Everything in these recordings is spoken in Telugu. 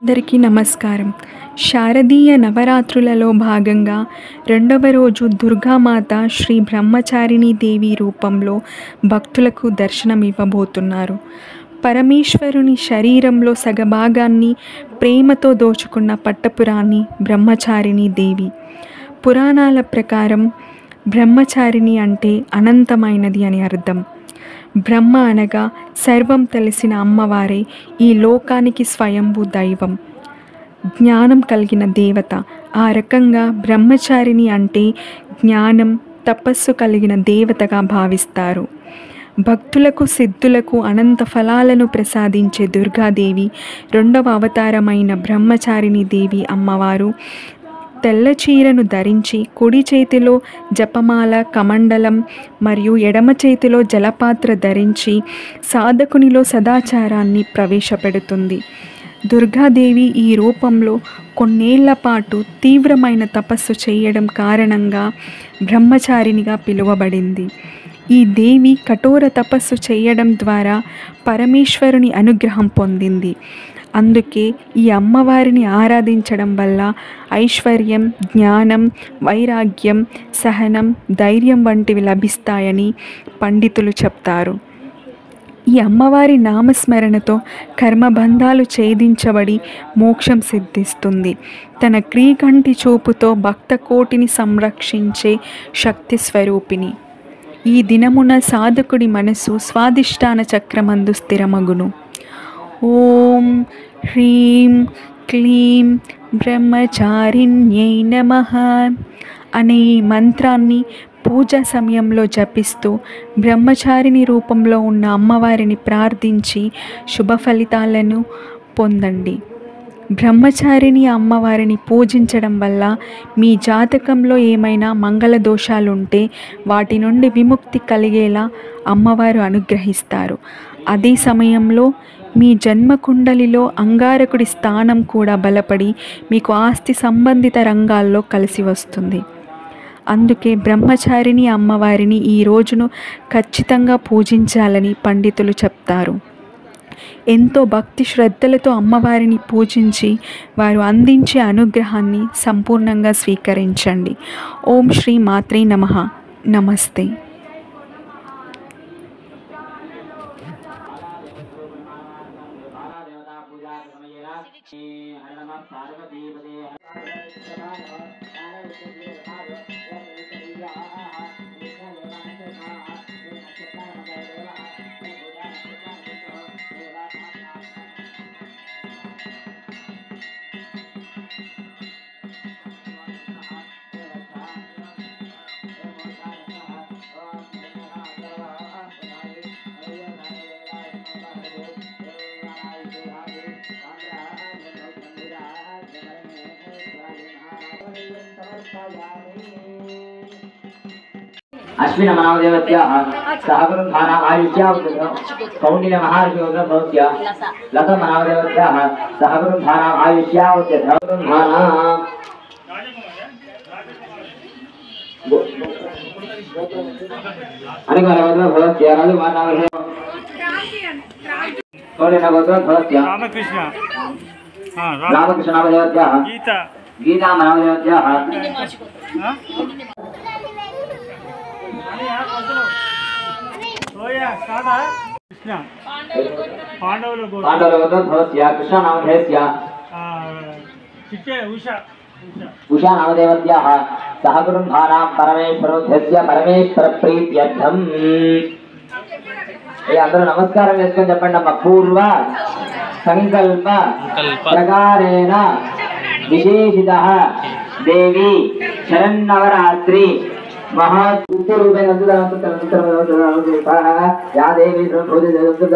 అందరికీ నమస్కారం. శారదీయ నవరాత్రులలో భాగంగా రెండవ రోజు దుర్గామాత శ్రీ బ్రహ్మచారిణీ దేవి రూపంలో భక్తులకు దర్శనమివ్వబోతున్నారు. పరమేశ్వరుని శరీరంలో సగభాగాన్ని ప్రేమతో దోచుకున్న పట్టపురాణి బ్రహ్మచారిణీ దేవి. పురాణాల ప్రకారం బ్రహ్మచారిణి అంటే అనంతమైనది అని అర్థం. బ్రహ్మ అనగా సర్వం తెలిసిన అమ్మవారే ఈ లోకానికి స్వయంభూ దైవం, జ్ఞానం కలిగిన దేవత. ఆ రకంగా బ్రహ్మచారిణి అంటే జ్ఞానం, తపస్సు కలిగిన దేవతగా భావిస్తారు. భక్తులకు సిద్ధులకు అనంత ఫలాలను ప్రసాదించే దుర్గాదేవి రెండవ అవతారమైన బ్రహ్మచారిణీ దేవి అమ్మవారు తెల్ల చీరను ధరించి కుడి చేతిలో జపమాల, కమండలం మరియు ఎడమ చేతిలో జలపాత్ర ధరించి సాధకునిలో సదాచారాన్ని ప్రవేశపెడుతుంది. దుర్గాదేవి ఈ రూపంలో కొన్నేళ్ల పాటు తీవ్రమైన తపస్సు చేయడం కారణంగా బ్రహ్మచారిణిగా పిలువబడింది. ఈ దేవి కఠోర తపస్సు చేయడం ద్వారా పరమేశ్వరుని అనుగ్రహం పొందింది. అందుకే ఈ అమ్మవారిని ఆరాధించడం వల్ల ఐశ్వర్యం, జ్ఞానం, వైరాగ్యం, సహనం, ధైర్యం వంటివి లభిస్తాయని పండితులు చెప్తారు. ఈ అమ్మవారి నామస్మరణతో కర్మబంధాలు ఛేదించబడి మోక్షం సిద్ధిస్తుంది. తన క్రీకంటి చూపుతో భక్త కోటిని సంరక్షించే శక్తి స్వరూపిణి. ఈ దినమున సాధకుడి మనసు స్వాదిష్టాన చక్రమందు స్థిరమగును. ఓం హ్రీం క్లీం బ్రహ్మచారిణ్యై నమః అనే ఈ మంత్రాన్ని పూజా సమయంలో జపిస్తూ బ్రహ్మచారిణి రూపంలో ఉన్న అమ్మవారిని ప్రార్థించి శుభ ఫలితాలను పొందండి. బ్రహ్మచారిణి అమ్మవారిని పూజించడం వల్ల మీ జాతకంలో ఏమైనా మంగళ దోషాలుంటే వాటి నుండి విముక్తి కలిగేలా అమ్మవారు అనుగ్రహిస్తారు. అదే సమయంలో మీ జన్మకుండలిలో అంగారకుడి స్థానం కూడా బలపడి మీకు ఆస్తి సంబంధిత రంగాల్లో కలిసి వస్తుంది. అందుకే బ్రహ్మచారిణి అమ్మవారిని ఈ రోజును ఖచ్చితంగా పూజించాలని పండితులు చెప్తారు. ఎంతో భక్తి శ్రద్ధలతో అమ్మవారిని పూజించి వారు అందించే అనుగ్రహాన్ని సంపూర్ణంగా స్వీకరించండి. ఓం శ్రీ మాత్రే నమః. నమస్తే. अश्विन मनावदेवत्याः सहगुरुधाना आयुष्यावृतो कौण्डिन्य महार्षयोगः भवत्या लता मनावदेवत्याः सहगुरुधाना आयुष्यावृतो सहगुरुधाना अनिवार्यवद्वा भवत्या राजु मातावः कौण्डिन्य गोत्र भवत्या रामकृष्ण नामदेवत्याः गीता मनावदेवत्याः कृष्ण नामधेयस्य उषा नामदेवत्याः सहगुरुधानां परमेश्वरोद्धस्य परमेश्वर प्रीत्यर्थम् అందరూ నమస్కారం చేసుకొని చెప్పండి అమ్మ. పూర్వ సంకల్ప ప్రకారేణ విశేషితః దేవి శరన్నవరాత్రి महारूपेण या देवी या देवी या देवी या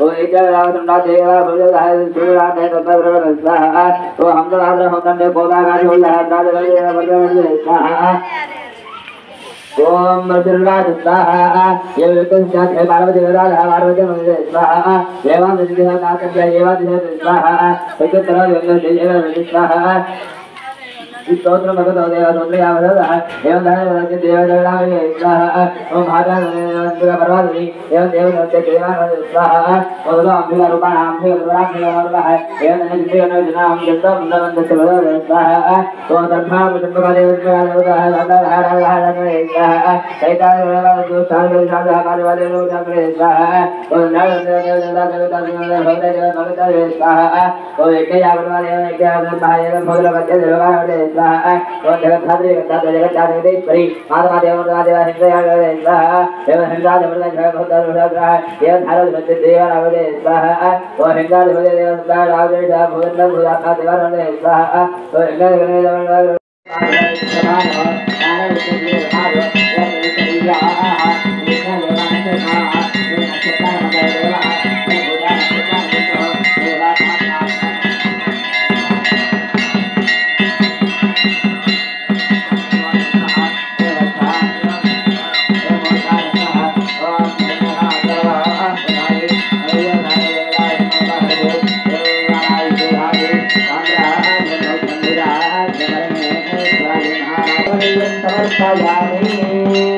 देवी रावतुंडा देवा भुजल है सूर्या ने तत्पर स्वाहा तो हम तो आदर होतन ने बोला गाड़ी होला है राज राज बर्दन स्वाहा ओम दुर्गा स्वाहा ये विकृत पार्वती राधा पार्वती स्वाहा एवं दिशा नाथ एवं दिशा स्वाहा एक तरह स्वाहा स्तोत्रम भगवतो देवसोत्रयावदः एवं धनवदस्य देवजगणाय स्वाहा ओम भागवतं परवादि एवं देवदत्ते देवाय स्वाहा ओम अम्बिका रूपाणां अम्बिका एवं नित्यनाम जन्म मुंडवन्दस्य भगवते स्वाहा ओम तथा मुंडपदेवस्य स्वाहा सैताय भगवतो स्वाहा कार्यवादे स्वाहा ओम भगवते स्वाहा ओम एकयावदे एकयावदे भगवते देवाय स्वाहा ओम जगद्धात्री जगद्धात्री माधवादेव हिंदयाय स्वाहा एवं हिंदादेव स्वाहा एवं धारवते देवाय स्वाहा ओम हिंदादेव स्वाहा भूतन भूतात्मा देवाय स्वाहा ओम हिंदादेव समर्पयामि